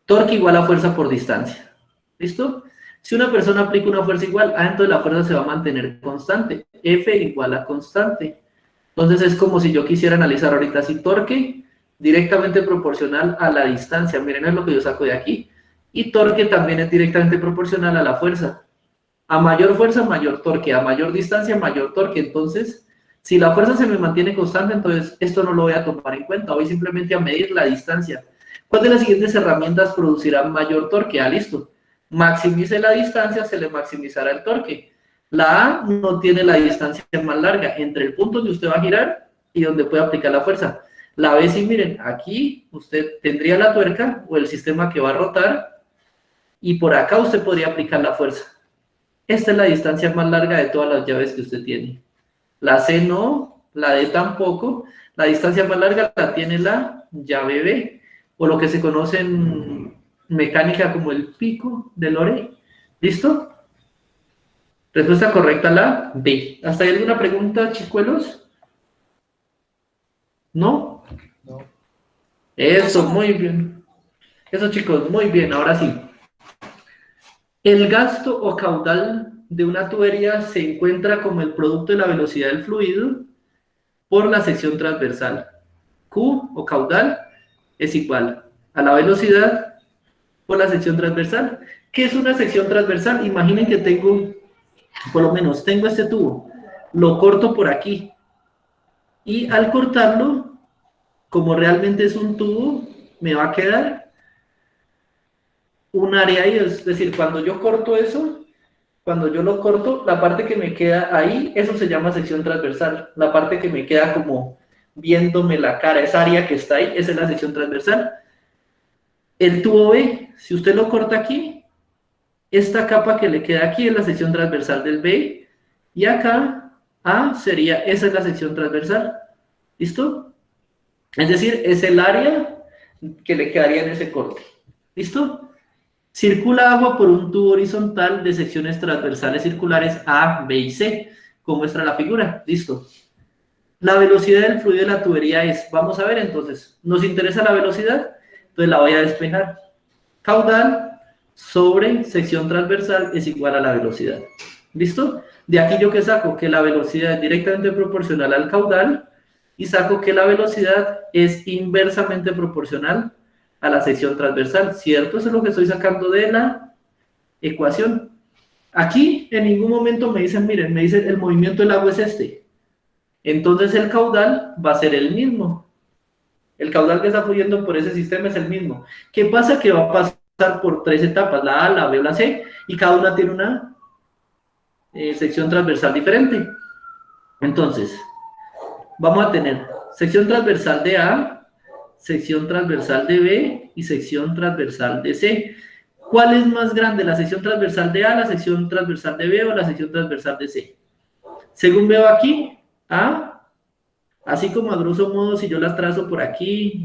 torque igual a fuerza por distancia. ¿Listo? Si una persona aplica una fuerza igual a, entonces la fuerza se va a mantener constante. F igual a constante. Entonces es como si yo quisiera analizar ahorita si torque directamente proporcional a la distancia. Miren, es lo que yo saco de aquí. Y torque también es directamente proporcional a la fuerza. A mayor fuerza, mayor torque. A mayor distancia, mayor torque. Entonces, si la fuerza se me mantiene constante, entonces esto no lo voy a tomar en cuenta. Voy simplemente a medir la distancia. ¿Cuál de las siguientes herramientas producirá mayor torque? Ah, listo. Maximice la distancia, se le maximizará el torque. La A no tiene la distancia más larga entre el punto donde usted va a girar y donde puede aplicar la fuerza. La B, sí, miren, aquí usted tendría la tuerca o el sistema que va a rotar y por acá usted podría aplicar la fuerza. Esta es la distancia más larga de todas las llaves que usted tiene. La C no, la D tampoco. La distancia más larga la tiene la llave B, o lo que se conoce en mecánica como el pico de Lore. ¿Listo? Respuesta correcta, la B. ¿Hasta ahí alguna pregunta, chicuelos? ¿No? No. Eso, muy bien. Eso, chicos, muy bien. Ahora sí. El gasto o caudal de una tubería se encuentra como el producto de la velocidad del fluido por la sección transversal. Q o caudal es igual a la velocidad por la sección transversal. ¿Qué es una sección transversal? Imaginen que tengo, por lo menos, tengo este tubo, lo corto por aquí, y al cortarlo, como realmente es un tubo, me va a quedar un área ahí, es decir, cuando yo corto eso, cuando yo lo corto, la parte que me queda ahí, eso se llama sección transversal, la parte que me queda como viéndome la cara, esa área que está ahí, esa es la sección transversal. El tubo B, si usted lo corta aquí, esta capa que le queda aquí es la sección transversal del B, y acá A sería, esa es la sección transversal. ¿Listo? Es decir, es el área que le quedaría en ese corte. ¿Listo? Circula agua por un tubo horizontal de secciones transversales circulares A, B y C, como muestra la figura. ¿Listo? La velocidad del fluido de la tubería es, vamos a ver entonces, ¿nos interesa la velocidad? Entonces la voy a despejar. Caudal sobre sección transversal es igual a la velocidad. ¿Listo? De aquí yo que saco que la velocidad es directamente proporcional al caudal y saco que la velocidad es inversamente proporcional a la sección transversal, ¿cierto? Eso es lo que estoy sacando de la ecuación. Aquí en ningún momento me dicen, miren, me dicen el movimiento del agua es este. Entonces el caudal va a ser el mismo. El caudal que está fluyendo por ese sistema es el mismo. ¿Qué pasa? Que va a pasar por 3 etapas, la A, la B o la C, y cada una tiene una sección transversal diferente. Entonces, vamos a tener sección transversal de A, sección transversal de B y sección transversal de C. ¿Cuál es más grande, la sección transversal de A, la sección transversal de B o la sección transversal de C? Según veo aquí, A, así como a grosso modo, si yo la trazo por aquí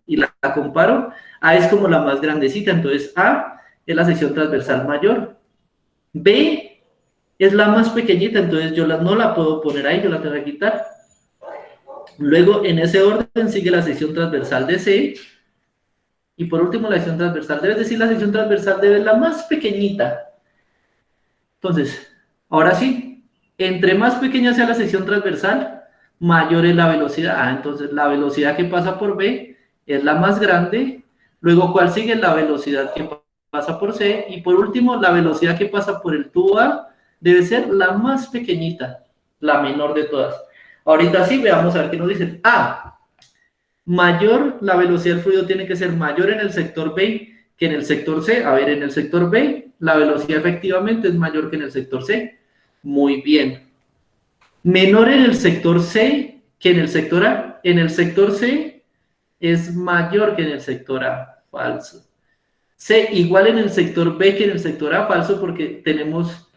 y la comparo, A es como la más grandecita, entonces A es la sección transversal mayor. B es la más pequeñita, entonces yo no la puedo poner ahí, yo la tengo que quitar. Luego, en ese orden, sigue la sección transversal de C. Y por último, la sección transversal D, es decir, la sección transversal D es la más pequeñita. Entonces, ahora sí, entre más pequeña sea la sección transversal, mayor es la velocidad. Entonces la velocidad que pasa por B es la más grande. Luego, ¿cuál sigue? La velocidad que pasa por C. Y por último, la velocidad que pasa por el tubo A debe ser la más pequeñita, la menor de todas. Ahorita sí, veamos a ver qué nos dicen. Mayor, la velocidad del fluido tiene que ser mayor en el sector B que en el sector C. A ver, en el sector B, la velocidad efectivamente es mayor que en el sector C. Muy bien. Menor en el sector C que en el sector A. En el sector C es mayor que en el sector A. Falso. C igual en el sector B que en el sector A. Falso, porque tenemos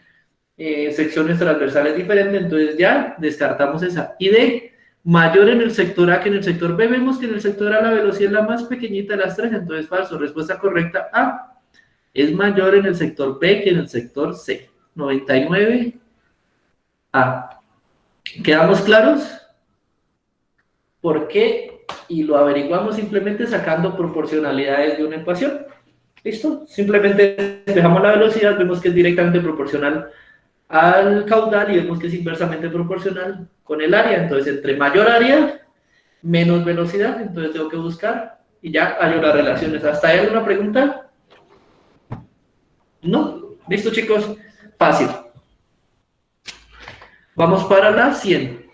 secciones transversales diferentes, entonces ya descartamos esa. Y D, mayor en el sector A que en el sector B. Vemos que en el sector A la velocidad es la más pequeñita de las tres, entonces falso. Respuesta correcta A. Es mayor en el sector B que en el sector C. 99 A. ¿Quedamos claros? ¿Por qué? Y lo averiguamos simplemente sacando proporcionalidades de una ecuación. ¿Listo? Simplemente despejamos la velocidad, vemos que es directamente proporcional al caudal y vemos que es inversamente proporcional con el área. Entonces, entre mayor área, menos velocidad. Entonces, tengo que buscar y ya hay unas relaciones. ¿Hasta ahí alguna pregunta? ¿No? ¿Listo, chicos? Fácil. Vamos para la 100.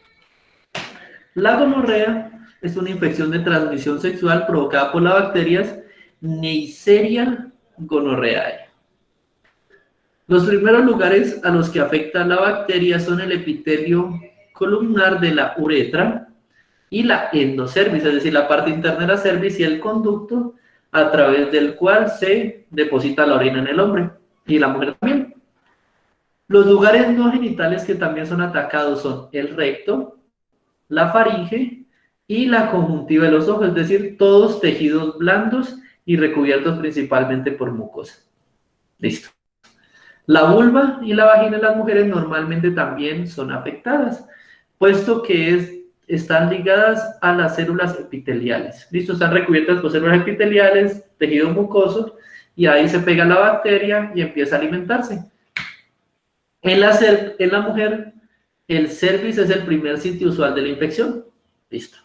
La gonorrea es una infección de transmisión sexual provocada por las bacterias Neisseria gonorrheae. Los primeros lugares a los que afecta la bacteria son el epitelio columnar de la uretra y la endocervix, es decir, la parte interna de la cervix y el conducto a través del cual se deposita la orina en el hombre y la mujer también. Los lugares no genitales que también son atacados son el recto, la faringe y la conjuntiva de los ojos, es decir, todos tejidos blandos y recubiertos principalmente por mucosa. Listo. La vulva y la vagina de las mujeres normalmente también son afectadas, puesto que están ligadas a las células epiteliales. Listo, están recubiertas por células epiteliales, tejido mucoso, y ahí se pega la bacteria y empieza a alimentarse. En la mujer, el cervix es el primer sitio usual de la infección. Listo.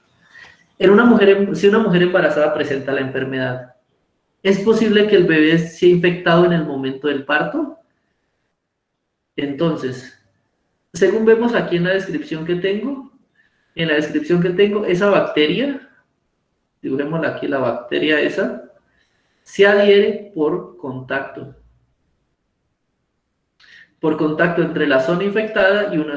Si una mujer embarazada presenta la enfermedad, ¿es posible que el bebé sea infectado en el momento del parto? Entonces, según vemos aquí en la descripción que tengo, esa bacteria, dibujémosla aquí, la bacteria esa, se adhiere por contacto entre la zona infectada y una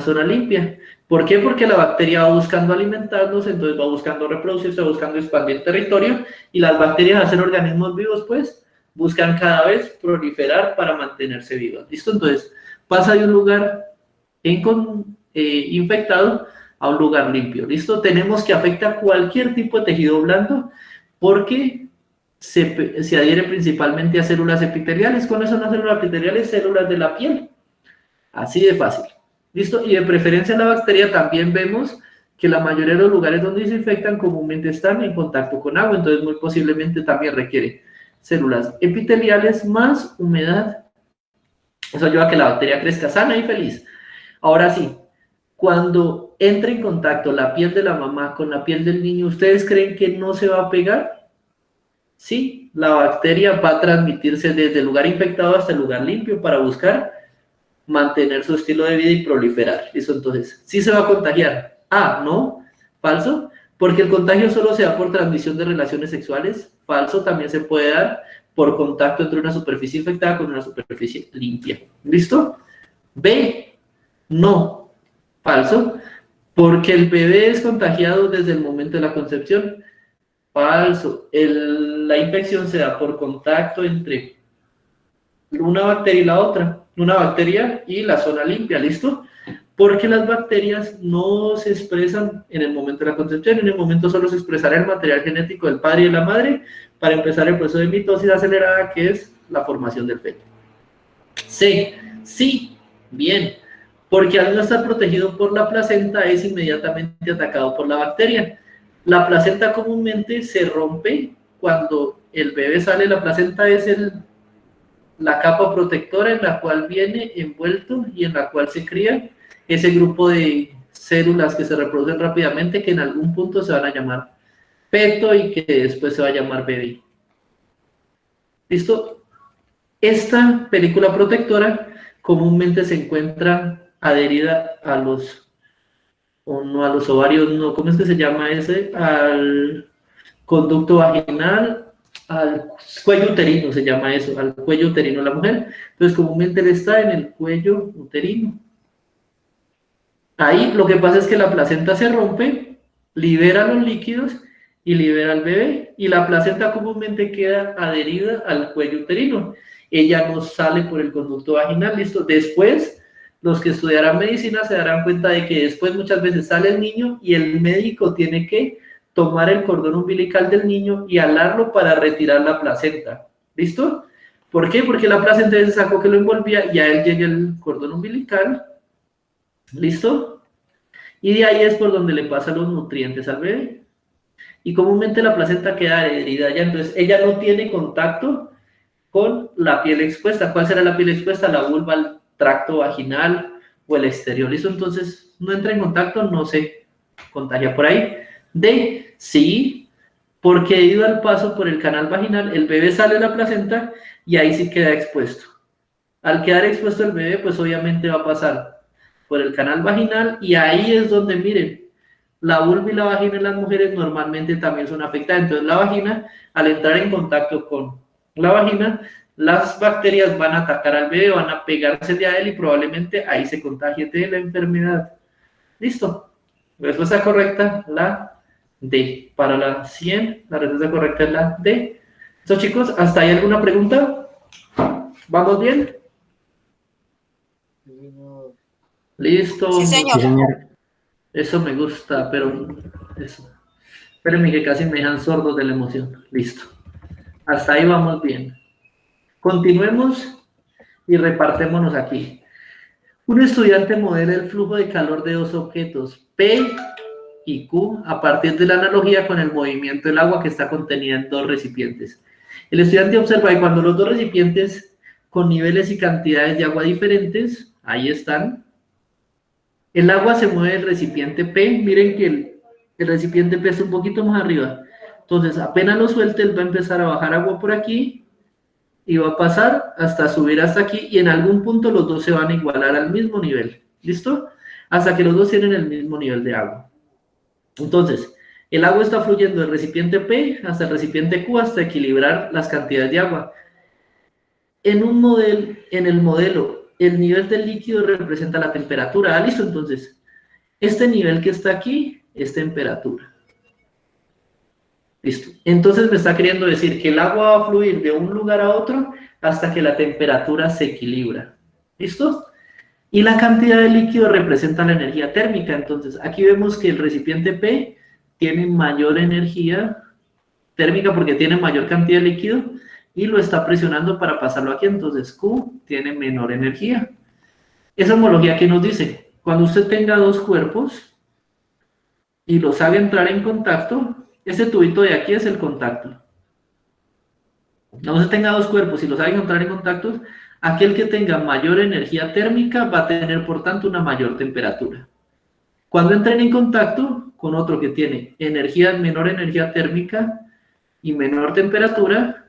zona limpia. ¿Por qué? Porque la bacteria va buscando alimentarnos, entonces va buscando reproducirse, va buscando expandir territorio, y las bacterias, al ser organismos vivos, pues, buscan cada vez proliferar para mantenerse vivas. ¿Listo? Entonces, pasa de un lugar infectado a un lugar limpio. ¿Listo? Tenemos que afecta cualquier tipo de tejido blando porque se adhiere principalmente a células epiteliales. ¿Cuáles son las células epiteliales? Células de la piel. Así de fácil. ¿Listo? Y de preferencia la bacteria también vemos que la mayoría de los lugares donde se infectan comúnmente están en contacto con agua, entonces muy posiblemente también requiere células epiteliales más humedad. Eso ayuda a que la bacteria crezca sana y feliz. Ahora sí, cuando entre en contacto la piel de la mamá con la piel del niño, ¿ustedes creen que no se va a pegar? Sí, la bacteria va a transmitirse desde el lugar infectado hasta el lugar limpio para buscar mantener su estilo de vida y proliferar. Eso, entonces, ¿sí se va a contagiar? ¿No? ¿Falso? Porque el contagio solo se da por transmisión de relaciones sexuales. Falso, también se puede dar por contacto entre una superficie infectada con una superficie limpia. ¿Listo? B, no. Falso, porque el bebé es contagiado desde el momento de la concepción. Falso, la infección se da por contacto entre una bacteria y la otra, una bacteria y la zona limpia. ¿Listo? Porque las bacterias no se expresan en el momento de la concepción, en el momento solo se expresará el material genético del padre y de la madre para empezar el proceso de mitosis acelerada, que es la formación del feto. C, sí, bien, porque al no estar protegido por la placenta es inmediatamente atacado por la bacteria. La placenta comúnmente se rompe cuando el bebé sale, la placenta es la capa protectora en la cual viene envuelto y en la cual se cría ese grupo de células que se reproducen rápidamente, que en algún punto se van a llamar feto y que después se va a llamar bebé. ¿Listo? Esta película protectora comúnmente se encuentra adherida a los, o no a los ovarios, no, ¿cómo es que se llama ese? Al conducto vaginal, al cuello uterino se llama eso, al cuello uterino de la mujer. Entonces comúnmente él está en el cuello uterino. Ahí lo que pasa es que la placenta se rompe, libera los líquidos y libera al bebé, y la placenta comúnmente queda adherida al cuello uterino. Ella no sale por el conducto vaginal, ¿listo? Después, los que estudiarán medicina se darán cuenta de que después muchas veces sale el niño y el médico tiene que tomar el cordón umbilical del niño y alarlo para retirar la placenta, ¿listo? ¿Por qué? Porque la placenta se sacó que lo envolvía y a él llega el cordón umbilical, ¿listo? Y de ahí es por donde le pasan los nutrientes al bebé. Y comúnmente la placenta queda adherida ya, entonces ella no tiene contacto con la piel expuesta. ¿Cuál será la piel expuesta? La vulva, el tracto vaginal o el exterior, ¿listo? Entonces no entra en contacto, no se contagia por ahí. D, sí, porque debido al paso por el canal vaginal, el bebé sale de la placenta y ahí sí queda expuesto. Al quedar expuesto el bebé, pues obviamente va a pasar por el canal vaginal y ahí es donde, miren, la vulva y la vagina en las mujeres normalmente también son afectadas. Entonces la vagina, al entrar en contacto con la vagina, las bacterias van a atacar al bebé, van a pegarse a él y probablemente ahí se contagie de la enfermedad. ¿Listo? Respuesta correcta, la D. Para la 100, la respuesta correcta es la D. ¿Listo, chicos? ¿Hasta ahí alguna pregunta? ¿Vamos bien? ¿Listo? Sí, señor. Eso me gusta, pero eso. Espérenme que casi me dejan sordos de la emoción. Listo. Hasta ahí vamos bien. Continuemos y repartémonos aquí. Un estudiante modela el flujo de calor de dos objetos, P y Q, a partir de la analogía con el movimiento del agua que está contenida en dos recipientes. El estudiante observa que cuando los dos recipientes con niveles y cantidades de agua diferentes, ahí están, el agua se mueve del recipiente P. Miren que el recipiente P está un poquito más arriba. Entonces, apenas lo suelte, él va a empezar a bajar agua por aquí y va a pasar hasta subir hasta aquí y en algún punto los dos se van a igualar al mismo nivel. ¿Listo? Hasta que los dos tienen el mismo nivel de agua. Entonces, el agua está fluyendo del recipiente P hasta el recipiente Q hasta equilibrar las cantidades de agua. En el modelo, el nivel del líquido representa la temperatura. Ah, listo, entonces, este nivel que está aquí es temperatura. Listo. Entonces me está queriendo decir que el agua va a fluir de un lugar a otro hasta que la temperatura se equilibra. ¿Listo? Y la cantidad de líquido representa la energía térmica. Entonces, aquí vemos que el recipiente P tiene mayor energía térmica porque tiene mayor cantidad de líquido y lo está presionando para pasarlo aquí. Entonces, Q tiene menor energía. Esa homología que nos dice, cuando usted tenga dos cuerpos y los haga entrar en contacto, ese tubito de aquí es el contacto. Cuando usted tenga dos cuerpos y los haga entrar en contacto, aquel que tenga mayor energía térmica va a tener, por tanto, una mayor temperatura. Cuando entren en contacto con otro que tiene menor energía térmica y menor temperatura,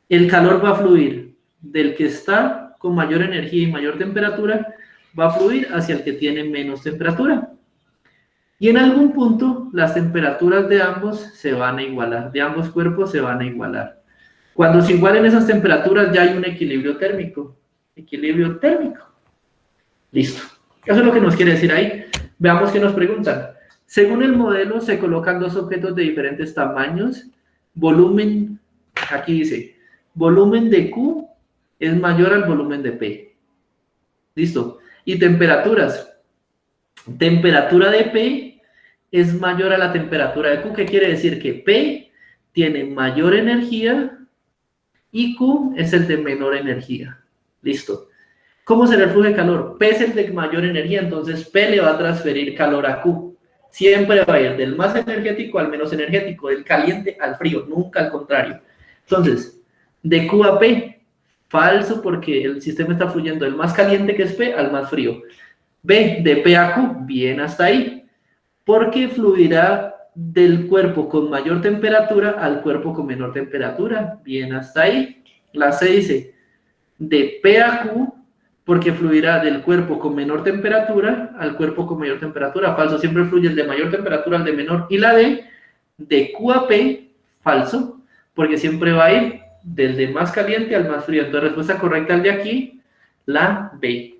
el calor va a fluir del que está con mayor energía y mayor temperatura, va a fluir hacia el que tiene menos temperatura. Y en algún punto, las temperaturas de ambos se van a igualar, de ambos cuerpos se van a igualar. Cuando se igualen esas temperaturas, ya hay un equilibrio térmico. Equilibrio térmico. Listo. Eso es lo que nos quiere decir ahí. Veamos qué nos preguntan. Según el modelo, se colocan dos objetos de diferentes tamaños. Volumen, aquí dice, volumen de Q es mayor al volumen de P. Listo. Y temperaturas. Temperatura de P es mayor a la temperatura de Q. ¿Qué quiere decir? Que P tiene mayor energía y Q es el de menor energía. Listo. ¿Cómo será el flujo de calor? P es el de mayor energía, entonces P le va a transferir calor a Q. Siempre va a ir del más energético al menos energético, del caliente al frío, nunca al contrario. Entonces, de Q a P, Falso, porque el sistema está fluyendo del más caliente, que es P, al más frío. B, de P a Q, bien hasta ahí. Porque fluirá del cuerpo con mayor temperatura al cuerpo con menor temperatura. Bien hasta ahí. La C dice, de P a Q, porque fluirá del cuerpo con menor temperatura al cuerpo con mayor temperatura. Falso, siempre fluye el de mayor temperatura al de menor. Y la D, de Q a P, falso, porque siempre va a ir del de más caliente al más frío. Entonces, respuesta correcta al de aquí, la B.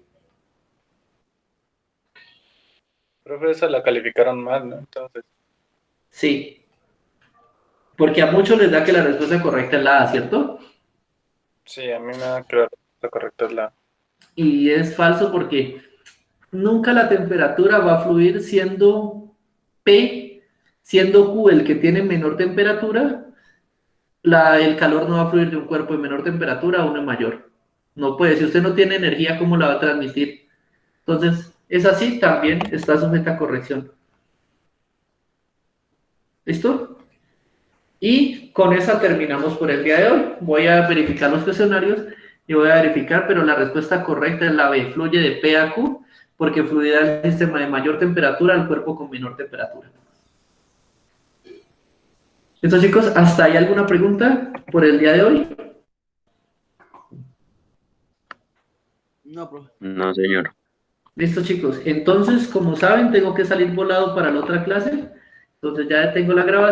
Profe, esa la calificaron mal, ¿no? Entonces, Sí, porque a muchos les da que la respuesta correcta es la A, ¿cierto? sí, a mí me da que la respuesta correcta es la A. Y es falso porque nunca la temperatura va a fluir siendo P, siendo Q el que tiene menor temperatura, el calor no va a fluir de un cuerpo de menor temperatura a uno de mayor. No puede, si usted no tiene energía, ¿cómo la va a transmitir? Entonces, es así, también está sujeta a corrección. ¿Listo? Y con esa terminamos por el día de hoy. Voy a verificar los cuestionarios y voy a verificar, pero la respuesta correcta es la B, fluye de P a Q, porque fluirá el sistema de mayor temperatura al cuerpo con menor temperatura. Listo, chicos, ¿hasta ahí alguna pregunta por el día de hoy? No, profe. No, señor. Listo, chicos. Entonces, como saben, tengo que salir volado para la otra clase. Entonces ya tengo la grabación.